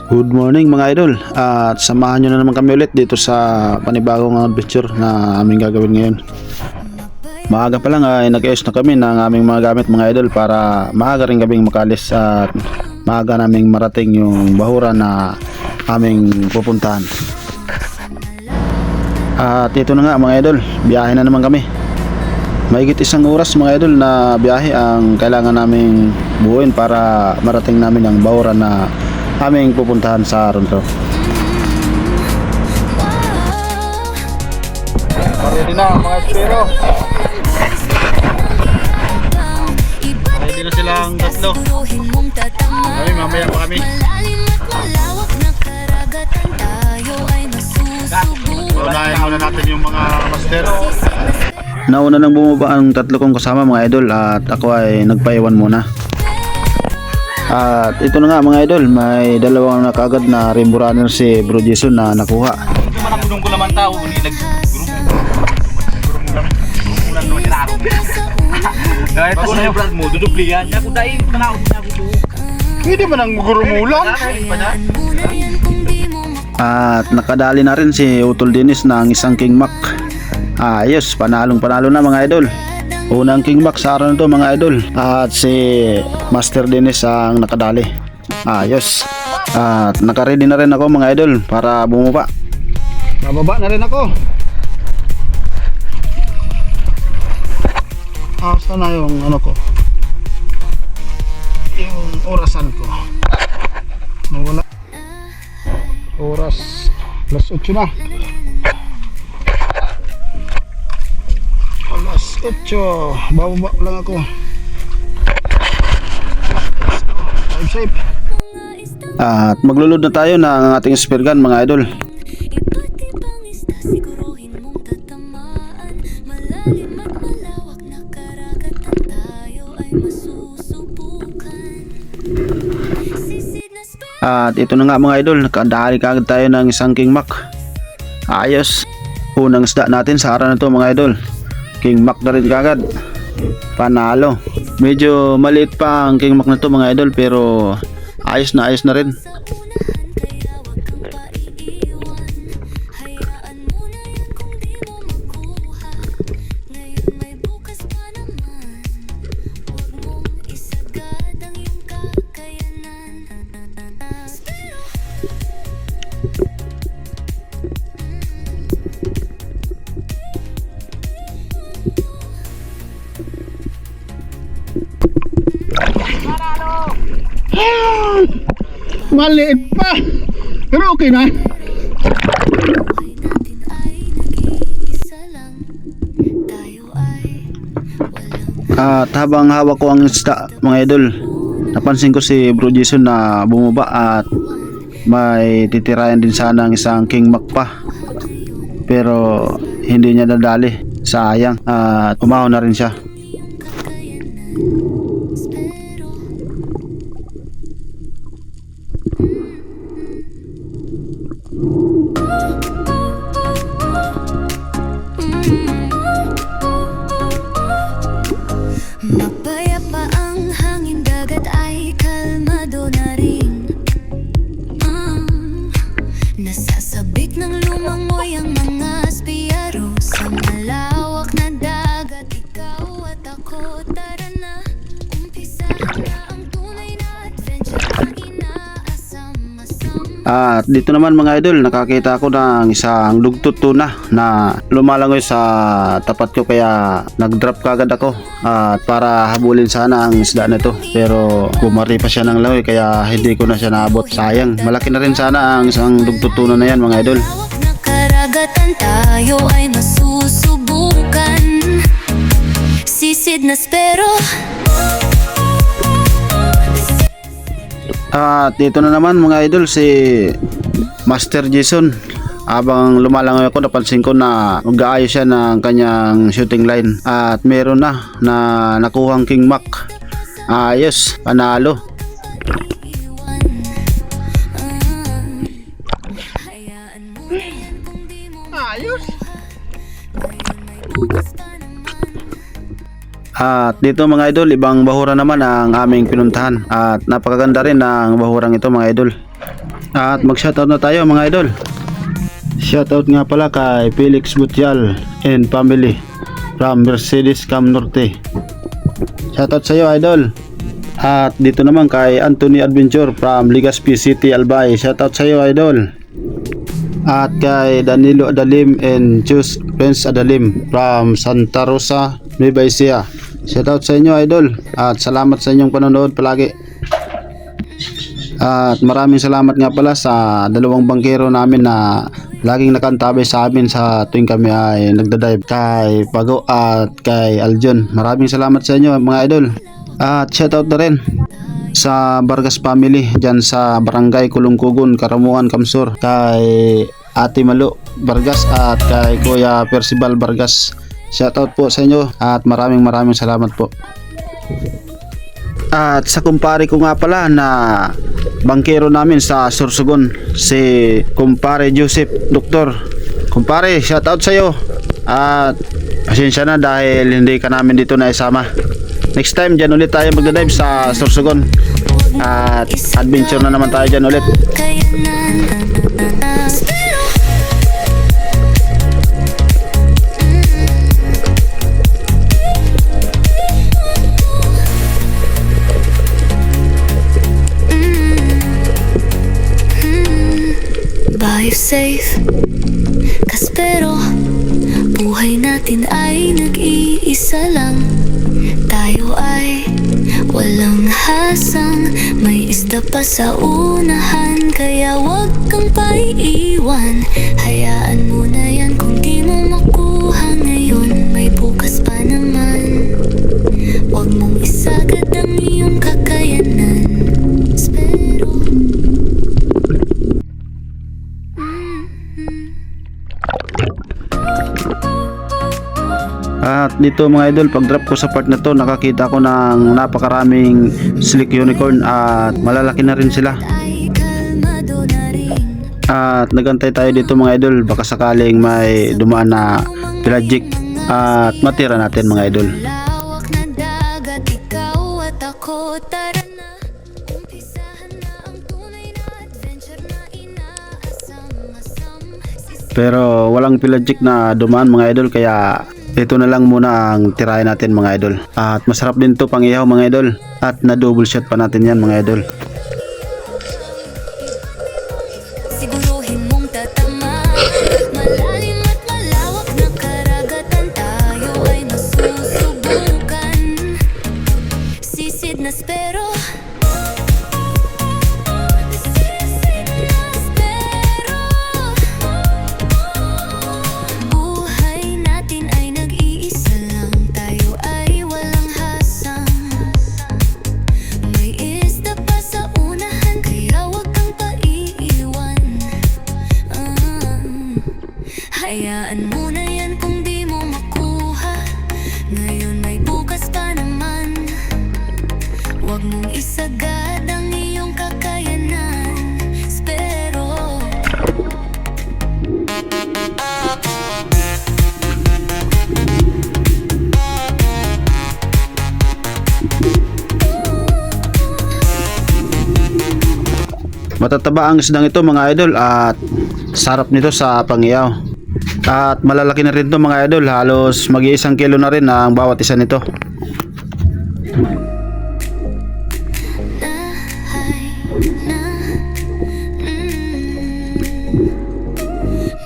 Good morning mga idol, at samahan nyo na naman kami ulit dito sa panibagong adventure na aming gagawin ngayon. Maaga pa lang ay nag-ayos na kami ng aming mga gamit mga idol para maaga rin kaming makalis at maaga naming marating yung bahura na aming pupuntahan. At ito na nga mga idol, biyahe na naman kami. Mahigit isang oras mga idol na biyahe ang kailangan naming buuin para marating namin ang bahura na aming pupuntahan sa araw to. Ready na mga espero. Ready na silang tatlo. Kami mamaya pa kami. Unahin muna natin yung mga master. Nauna nang bumaba ang tatlo kong kasama mga idol at ako ay nagpaiwan muna. At ito na nga mga idol, may dalawang nakagad na rainbow runner si Bro Jason na nakuha. Managulong ko naman tao, gurumulan no nilaro. Kahit ko na yung brand mo, dudublihan niya kung dahil panahon niya ko. Hindi man ang gurumulan. At nakadali na rin si Utol Dennis ng isang King Mac. Ayos, panalo na mga idol. Unang King Mac sa araw na to mga idol. At si Master Dennis ang nakadali. Ayos. At nakaready na rin ako mga idol para bumaba. Bababa na rin ako. Asa na yung ano ko, yung orasan ko. Nawala. Oras plus 8 na. Alas 8, bababa lang ako. Drive safe. At maglulod na tayo ng ating spear gun mga idol. At ito na nga mga idol, nakadali kagad tayo ng isang King Mac. Ayos. Unang isda natin sa araw na to mga idol. King Mac na rin kagad. Panalo. Medyo maliit pa ang King Mac na to mga idol, pero ayos na rin. Maliit pa, pero okay na. At habang hawak ko ang isda mga idol, napansin ko si Bro Jason na bumaba at may titirayan din sana ang isang King Mac pa, pero hindi niya nadali. Sayang. At umahaw na rin siya. Mapayapa ang hangin, dagat ay kalmado na rin. Nasasabik ng lumangoy ang mga spiyaro sa malawak na dagat. Ikaw at ako, tara na, umpisa na ang tunay na adventure na inaasam-asam. At dito naman mga idol, nakakita ako ng isang lugtot tuna na lumalangoy sa tapat ko, kaya nag-drop kagad ako at para habulin sana ang isda na ito, pero bumari pa siya ng langoy kaya hindi ko na siya naabot. Sayang, malaki na rin sana ang isang lugtot tuna na yan mga idol. Na karagatan tayo ay masusubukan. Sisid na spero. At dito na naman mga idol si Master Jason. Habang lumalangoy ako, napansin ko na mag-aayos siya ng kanyang shooting line at meron na nakuhang King Mac. Ayos, panalo. Ayos. At dito mga idol, ibang bahura naman ang aming pinuntahan at napakaganda rin ng bahurang ito mga idol. At mag-shoutout na tayo mga idol. Shoutout nga pala kay Felix Butial and family from Mercedes Cam Norte. Shoutout sa iyo idol. At dito naman kay Anthony Adventure from Legazpi City, Albay. Shoutout sa iyo idol. At kay Danilo Adalim and Chus Prince Adalim from Santa Rosa, Nueva Ecija. Shoutout sa inyo idol. At salamat sa inyong panonood palagi. At maraming salamat nga pala sa dalawang bangkero namin na laging nakantabay sa amin sa tuwing kami ay nagdadive, kay Pago at kay Aljon. Maraming salamat sa inyo mga idol. At shoutout na rin sa Vargas family dyan sa Barangay Kulungkugon, Karamuan, Kamsur, kay Ate Malu Vargas at kay Kuya Percival Vargas. Shoutout po sa inyo at maraming salamat po. At sa kumpare ko nga pala na bangkero namin sa Sorsogon, si kumpare Joseph Doktor. Kumpare, shoutout sa iyo. At pasensya na dahil hindi ka namin dito na isama. Next time dyan ulit tayo magdadive sa Sorsogon. At adventure na naman tayo dyan ulit. Buy safe, kaspero buhay natin ay nag-iisa lang. Tayo ay walang hasang, may isda pa sa unahan. Kaya wag kang paiiwan, hayaan mo na yan. Kung di mo makuha ngayon, may bukas pa naman. Wag mong isagad ang iyong kakayanan. Espero At dito mga idol, pag drop ko sa part na to, nakakita ko ng napakaraming slick unicorn at malalaki na rin sila. ay kalmado na rin. At nagantay tayo dito mga idol, baka sakaling may dumaan na pelagic at matira natin mga idol. Lawak na dagat, ikaw at ako, tara na. Umpisahan na ang tunay na adventure na inaasam-asam. Pero walang pelagic na dumaan mga idol, kaya ito na lang muna ang tirahin natin mga idol. At masarap din to pang ihaw mga idol. At na double shot pa natin yan mga idol. Siguruhin mong tatama. Malalim at malawak na karagatan, tayo ay masusubukan. Sisid na spero, sisid na spero. Buhay natin ay nag-iisa lang. Tayo ay walang hasang, may isda pa sa unahan. Kaya wag kang paiiwan. Hayaan mo na yan kung di mo makuha ngayon, may bukas pa naman. Wag mong isagad ang iyong kakayanan. Espero Matataba ang isdang ito mga idol at sarap nito sa pangiyaw. At malalaki na rin to mga idol, halos mag-1 kilo na rin ang bawat isa nito. na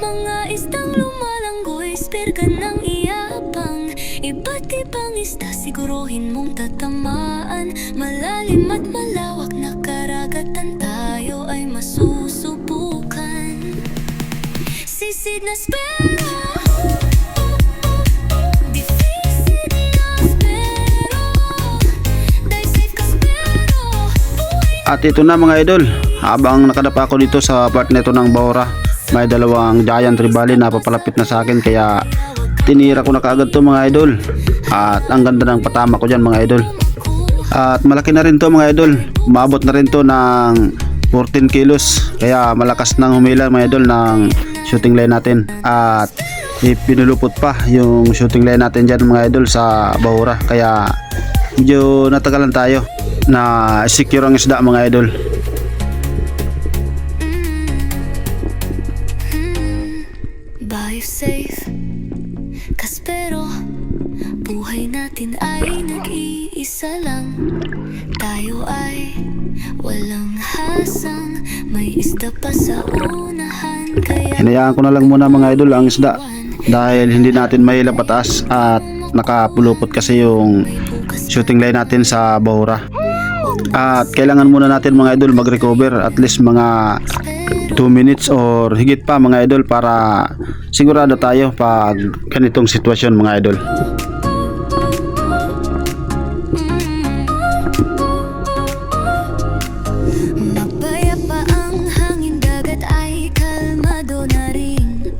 mga isdang lumalanggoy, spare ka ng iyabang. Iba't ibang isda, siguruhin mong tatamaan. Malalim at malawak na karagatan, tayo ay masusubukan. Sisid na spero, deficit na spero. Dahil safe ka spero, buhay At ito na mga idol, habang nakadapa ako dito sa part nito ng Bahura, may dalawang giant tribali na papalapit na sa akin, kaya tinira ko na kaagad to mga idol. At ang ganda ng patama ko dyan mga idol. At malaki na rin to mga idol, maabot na rin to ng 14 kilos, kaya malakas nang humila mga idol ng shooting line natin. At ipinulupot pa yung shooting line natin dyan mga idol sa Bahura, kaya medyo natagalan tayo na secure ang isda mga idol. tayo safe. Kaspero, buhay natin ay nag-iisa lang. Tayo ay walang hasang, may isda pa sa unahan. Kaya Hinayaan ko na lang muna mga idol ang isda dahil hindi natin mahila pataas at nakapulupot kasi yung shooting line natin sa bahura. At kailangan muna natin mga idol mag-recover at least mga 2 minutes or higit pa mga idol para sigurado tayo pag ganitong sitwasyon mga idol. mapayapa ang hangin, dagat ay kalmado na rin.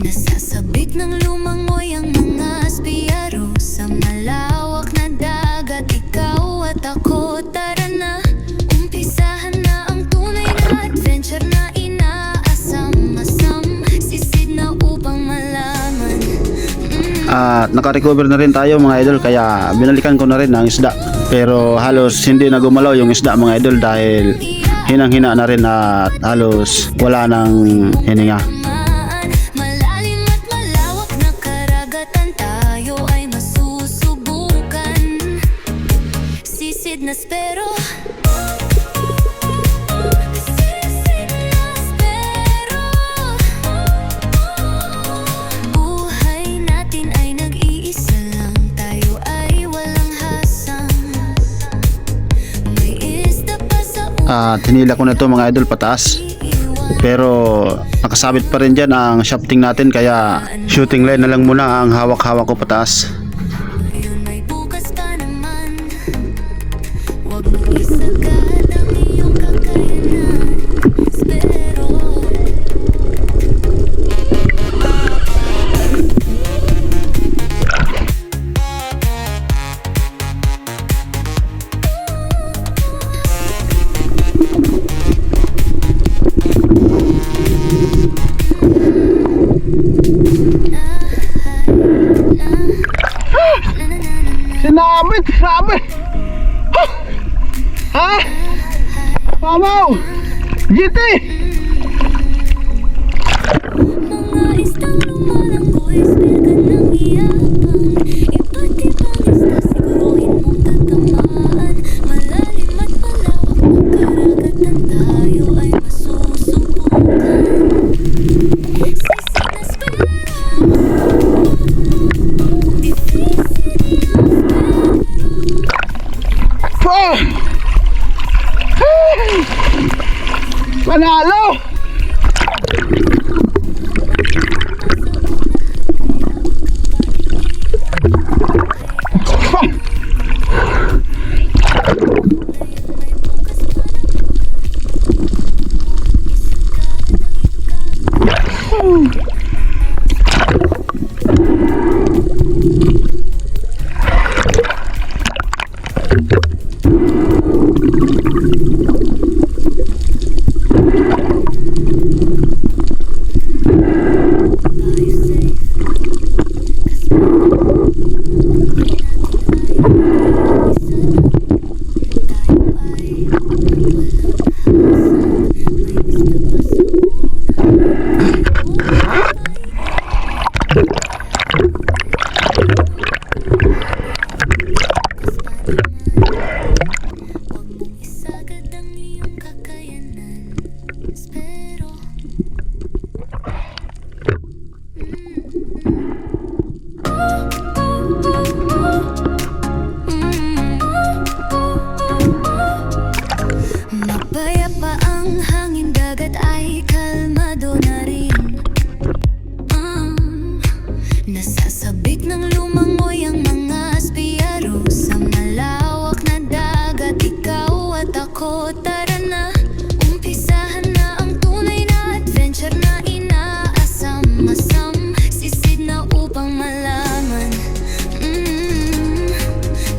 Nasasabik ng lumangoy ang mga spiyaro sa malawak na dagat. Ikaw at ako, tara na, umpisahan na ang tunay na adventure na inaasam-asam. Sisid na upang malaman. At naka-recover na rin tayo mga idol kaya binalikan ko na rin ang isda. Pero halos hindi na gumalaw yung isda mga idol dahil hinang-hina na rin at halos wala nang hininga. Malalim at malawak na karagatan, tayo ay masusubukan. Sisid na spero, sisid na spero. Buhay natin ay nag-iisa lang. Tayo ay walang hasang, may isda pa sa At hinila ko na ito mga idol pataas. Pero nakasabit pa rin dyan ang shafting natin kaya shooting line na lang muna ang hawak-hawak ko pataas. Ngayon ay bukas pa naman. Huwag mong isagad ang iyong kakayanan. Spero, Sinabit! Sabi! Ha? Pamaw! GT! mga istang lumalanggoy, spilkan ng iyabang. Iba't ibang isda, siguruhin mong tatamaan. Malalim at malawak na karagatan, tayo ay masusubukan. Sisid na spero, Ah! Panalo! Huwag mong isagad ang iyong kakayanan. Spero, mapayapa ang hangin, dagat ay kalmado na rin. Nasasabik ng lumangoy ang mga spiyaro sa malawak na dagat. Ikaw at ako, tara na, umpisahan na ang tunay na adventure na inaasam-asam. Sisid na upang malaman.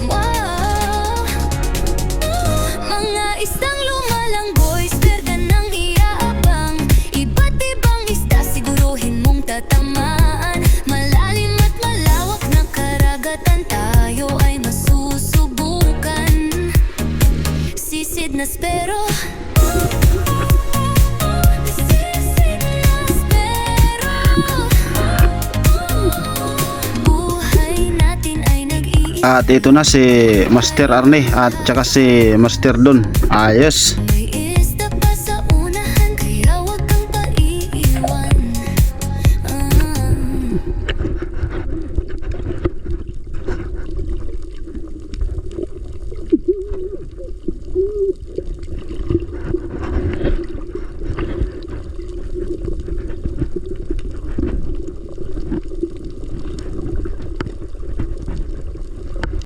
Wow. Mga isdang lumalanggoy, spilkan ng iyabang. Iba't ibang isda, siguruhin mong tatamaan. Malalim at malawak na karagatan, tayo ay masusubukan. Sisid na spero, sisid na At ito na si Master Arne at saka si Master Don. Ayos.